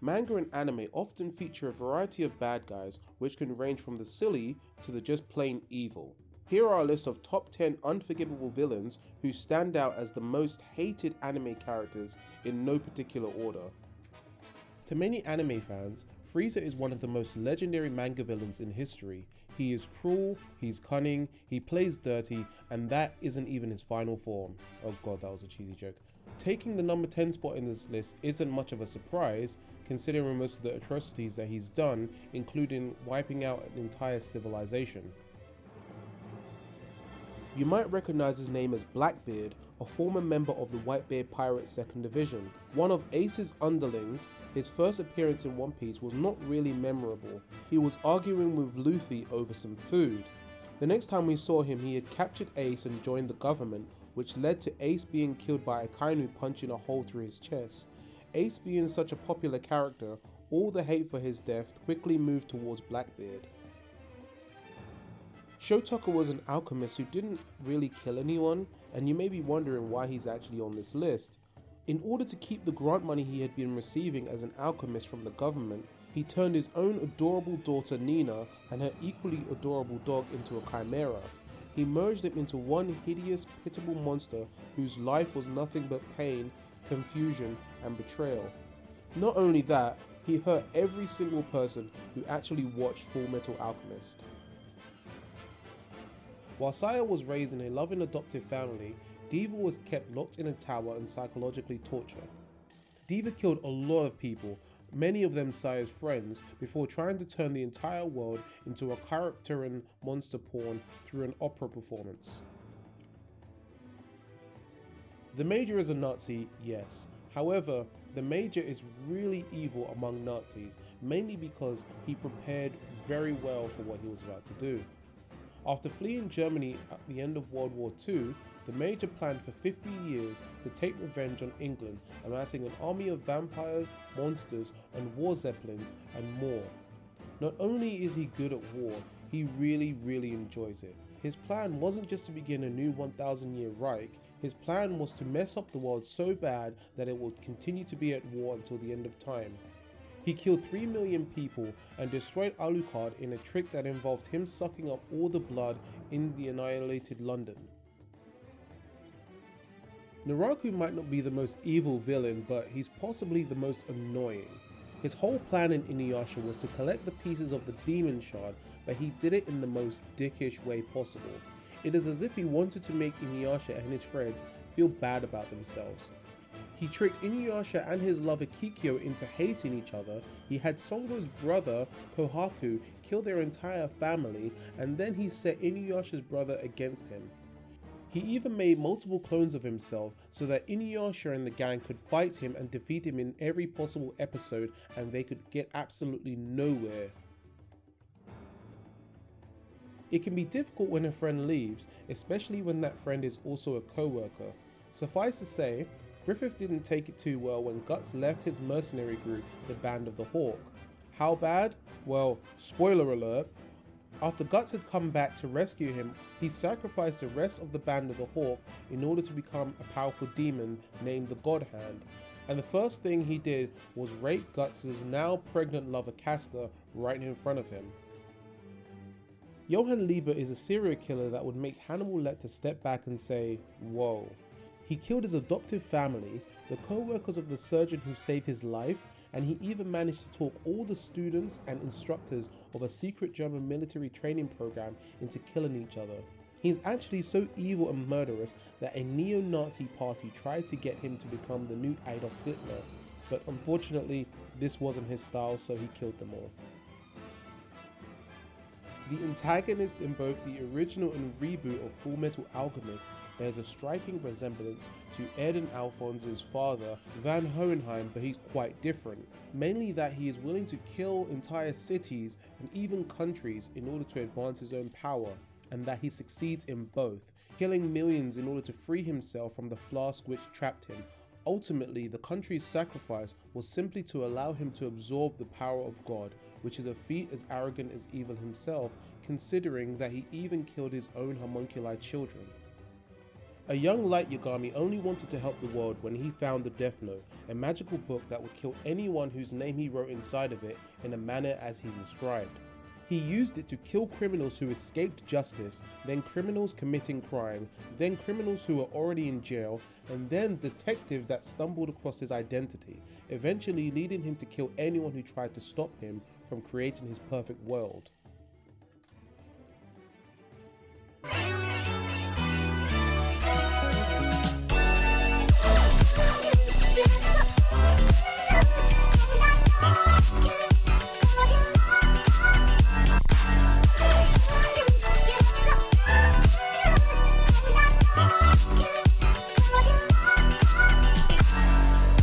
Manga and anime often feature a variety of bad guys, which can range from the silly to the just plain evil. Here are a list of top 10 unforgivable villains who stand out as the most hated anime characters in no particular order. To many anime fans, Frieza is one of the most legendary manga villains in history. He is cruel, he's cunning, he plays dirty, and that isn't even his final form. Oh god, that was a cheesy joke. Taking the number 10 spot in this list isn't much of a surprise, considering most of the atrocities that he's done, including wiping out an entire civilization. You might recognize his name as Blackbeard, a former member of the Whitebeard Pirates 2nd Division. One of Ace's underlings, his first appearance in One Piece was not really memorable. He was arguing with Luffy over some food. The next time we saw him, he had captured Ace and joined the government, which led to Ace being killed by Akainu punching a hole through his chest. Ace being such a popular character, all the hate for his death quickly moved towards Blackbeard. Shou Tucker was an alchemist who didn't really kill anyone, and you may be wondering why he's actually on this list. In order to keep the grant money he had been receiving as an alchemist from the government, he turned his own adorable daughter Nina and her equally adorable dog into a chimera. He merged them into one hideous, pitiable monster whose life was nothing but pain, confusion, and betrayal. Not only that, he hurt every single person who actually watched Full Metal Alchemist. While Saya was raised in a loving adoptive family, Diva was kept locked in a tower and psychologically tortured. Diva killed a lot of people, many of them Saya's friends, before trying to turn the entire world into a character and monster porn through an opera performance. The Major is a Nazi, yes. However, the Major is really evil among Nazis, mainly because he prepared very well for what he was about to do. After fleeing Germany at the end of World War II, the Major planned for 50 years to take revenge on England, amassing an army of vampires, monsters, and war zeppelins, and more. Not only is he good at war, he really enjoys it. His plan wasn't just to begin a new 1,000-year Reich, his plan was to mess up the world so bad that it would continue to be at war until the end of time. He killed 3 million people and destroyed Alucard in a trick that involved him sucking up all the blood in the annihilated London. Naraku might not be the most evil villain, but he's possibly the most annoying. His whole plan in Inuyasha was to collect the pieces of the Demon Shard, but he did it in the most dickish way possible. It is as if he wanted to make Inuyasha and his friends feel bad about themselves. He tricked Inuyasha and his lover Kikyo into hating each other, he had Songo's brother, Kohaku, kill their entire family, and then he set Inuyasha's brother against him. He even made multiple clones of himself so that Inuyasha and the gang could fight him and defeat him in every possible episode, and they could get absolutely nowhere. It can be difficult when a friend leaves, especially when that friend is also a co-worker. Suffice to say, Griffith didn't take it too well when Guts left his mercenary group, the Band of the Hawk. How bad? Well, spoiler alert, after Guts had come back to rescue him, he sacrificed the rest of the Band of the Hawk in order to become a powerful demon named the God Hand. And the first thing he did was rape Guts' now pregnant lover Casca right in front of him. Yavin Liebe is a serial killer that would make Hannibal Lecter step back and say, whoa. He killed his adoptive family, the co-workers of the surgeon who saved his life, and he even managed to talk all the students and instructors of a secret German military training program into killing each other. He's actually so evil and murderous that a neo-Nazi party tried to get him to become the new Adolf Hitler, but unfortunately this wasn't his style, so he killed them all. The antagonist in both the original and reboot of Full Metal Alchemist bears a striking resemblance to Eden Alphonse's father, Van Hohenheim, but he's quite different. Mainly that he is willing to kill entire cities and even countries in order to advance his own power, and that he succeeds in both, killing millions in order to free himself from the flask which trapped him. Ultimately, the country's sacrifice was simply to allow him to absorb the power of God, which is a feat as arrogant as evil himself, considering that he even killed his own homunculi children. A young light Yagami only wanted to help the world when he found the Death Note, a magical book that would kill anyone whose name he wrote inside of it in a manner as he described. He used it to kill criminals who escaped justice, then criminals committing crime, then criminals who were already in jail, and then detectives that stumbled across his identity, eventually leading him to kill anyone who tried to stop him from creating his perfect world.